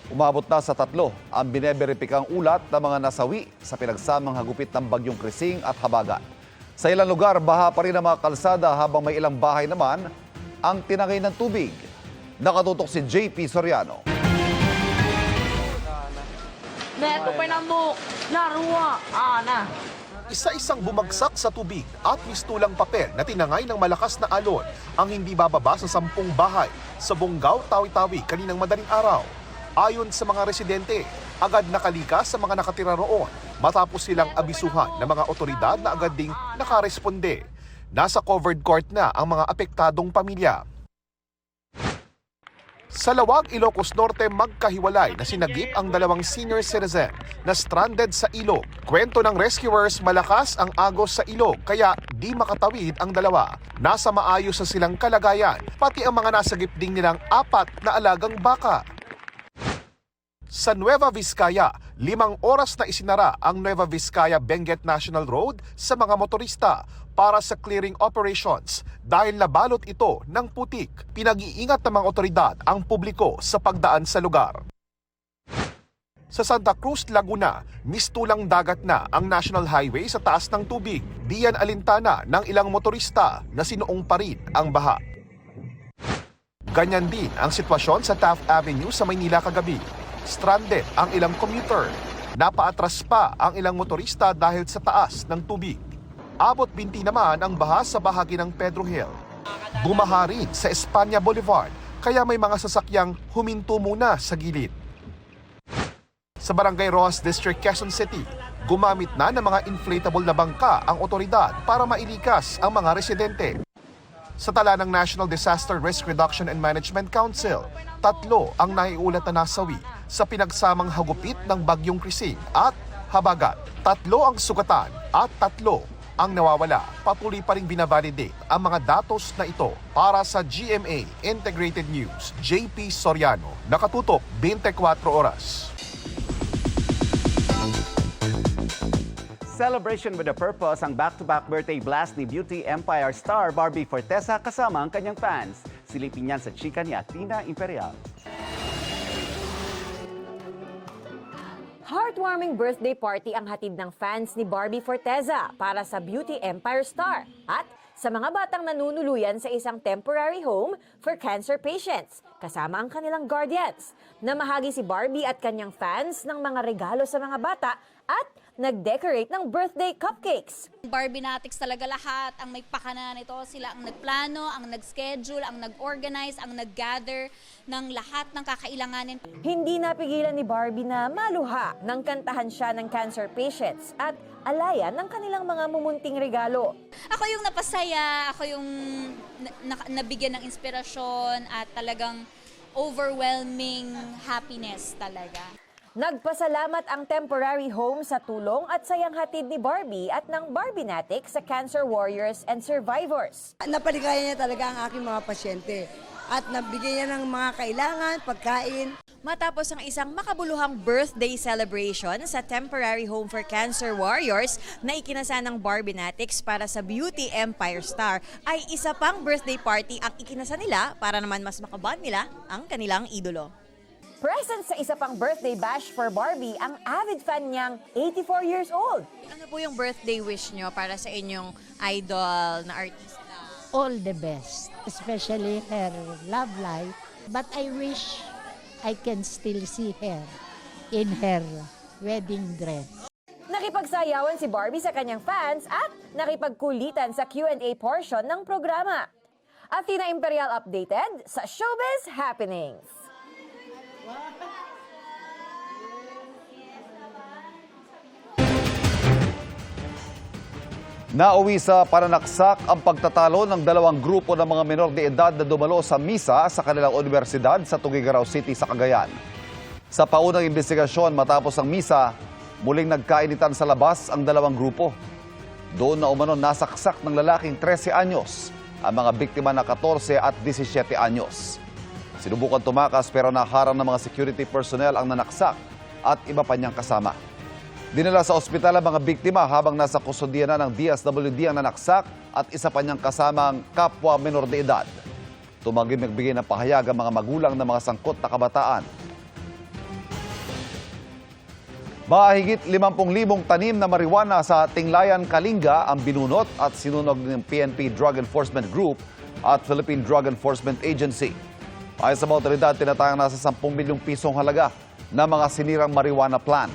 Umabot na sa 3 ang bineberipikang ulat ng mga nasawi sa pinagsamang hagupit ng Bagyong Krising at Habagat. Sa ilang lugar, baha pa rin ang mga kalsada habang may ilang bahay naman ang tinangay ng tubig. Nakatutok si JP Soriano. Neto pinambuk, narua, ana. Isa-isang bumagsak sa tubig at mistulang papel na tinangay ng malakas na alon ang hindi bababa sa 10 bahay sa Bungaw, Tawi-Tawi kaninang madaling araw. Ayon sa mga residente, agad nakalikas sa mga nakatira roon matapos silang abisuhan ng mga otoridad na agad ding nakaresponde. Nasa covered court na ang mga apektadong pamilya. Sa Lawag, Ilocos Norte, magkahiwalay na sinagip ang 2 senior citizen na stranded sa ilog. Kwento ng rescuers, malakas ang agos sa ilog kaya di makatawid ang 2. Nasa maayos sa silang kalagayan, pati ang mga nasagip ding nilang 4 na alagang baka. Sa Nueva Vizcaya, 5 oras na isinara ang Nueva Vizcaya-Benguet National Road sa mga motorista para sa clearing operations dahil nabalot ito ng putik. Pinag-iingat ng mga otoridad ang publiko sa pagdaan sa lugar. Sa Santa Cruz, Laguna, mistulang dagat na ang National Highway sa taas ng tubig. Diyan alintana ng ilang motorista na sinuong pa rin ang baha. Ganyan din ang sitwasyon sa Taft Avenue sa Maynila kagabi. Stranded ang ilang commuter. Napaatras pa ang ilang motorista dahil sa taas ng tubig. Abot binti naman ang baha sa bahagi ng Pedro Hill. Bumaha rin sa Espanya Boulevard, kaya may mga sasakyang huminto muna sa gilid. Sa Barangay Rojas District, Quezon City, gumamit na ng mga inflatable na bangka ang otoridad para mailikas ang mga residente. Sa tala ng National Disaster Risk Reduction and Management Council, 3 ang naiulat na nasawi sa pinagsamang hagupit ng Bagyong Krising at Habagat. 3 ang sugatan at 3 ang nawawala. Patuloy pa ring binavalidate ang mga datos na ito. Para sa GMA Integrated News, JP Soriano, nakatutok 24 oras. Celebration with a purpose ang back-to-back birthday blast ni Beauty Empire star Barbie Forteza kasama ang kanyang fans. Silipin niyan sa chika ni Athena Imperial. Heartwarming birthday party ang hatid ng fans ni Barbie Forteza para sa Beauty Empire star at sa mga batang nanunuluyan sa isang temporary home for cancer patients, kasama ang kanilang guardians. Namahagi si Barbie at kanyang fans ng mga regalo sa mga bata at nag-decorate ng birthday cupcakes. Barbinatics talaga lahat, ang may pakana nito, sila ang nagplano, ang nag-schedule, ang nag-organize, ang nag-gather ng lahat ng kakailanganin. Hindi napigilan ni Barbie na maluha nang kantahan siya ng cancer patients at alayan ng kanilang mga mumunting regalo. Ako yung napasaya, ako yung nabigyan ng inspirasyon at talagang overwhelming happiness talaga. Nagpasalamat ang temporary home sa tulong at sayang hatid ni Barbie at ng Barbinatics sa cancer warriors and survivors. Napaligaya niya talaga ang aking mga pasyente at nabigyan niya ng mga kailangan, pagkain. Matapos ang isang makabuluhang birthday celebration sa temporary home for cancer warriors na ikinasa ng Barbinatics para sa Beauty Empire star, ay isa pang birthday party ang ikinasa nila para naman mas makaband nila ang kanilang idolo. Present sa isa pang birthday bash for Barbie ang avid fan niyang 84 years old. Ano po yung birthday wish nyo para sa inyong idol na artista? All the best, especially her love life. But I wish I can still see her in her wedding dress. Nakipagsayawan si Barbie sa kanyang fans at nakipagkulitan sa Q&A portion ng programa. Athena Imperial updated sa Showbiz Happenings. Nauwi sa pananaksak ang pagtatalo ng 2 grupo ng mga menor de edad na dumalo sa misa sa kanilang universidad sa Tuguegarao City sa Cagayan. Sa paunang investigasyon matapos ang misa, muling nagkainitan sa labas ang 2 grupo. Doon na umano nasaksak ng lalaking 13 anyos, ang mga biktima na 14 at 17 anyos. Sinubukan tumakas pero naharang ng mga security personnel ang nanaksak at iba pa niyang kasama. Dinala sa ospital ang mga biktima habang nasa kustodiya na ng DSWD ang nanaksak at isa pa niyang kasamang kapwa menor de edad. Tumanggi magbigay ng pahayag ang mga magulang ng mga sangkot na kabataan. Mahigit 50,000 tanim na marijuana sa Tinglayan, Kalinga ang binunot at sinunog ng PNP Drug Enforcement Group at Philippine Drug Enforcement Agency. Ayon sa mga otoridad, tinatayang nasa 10 milyong pisong halaga ng mga sinirang marijuana plant.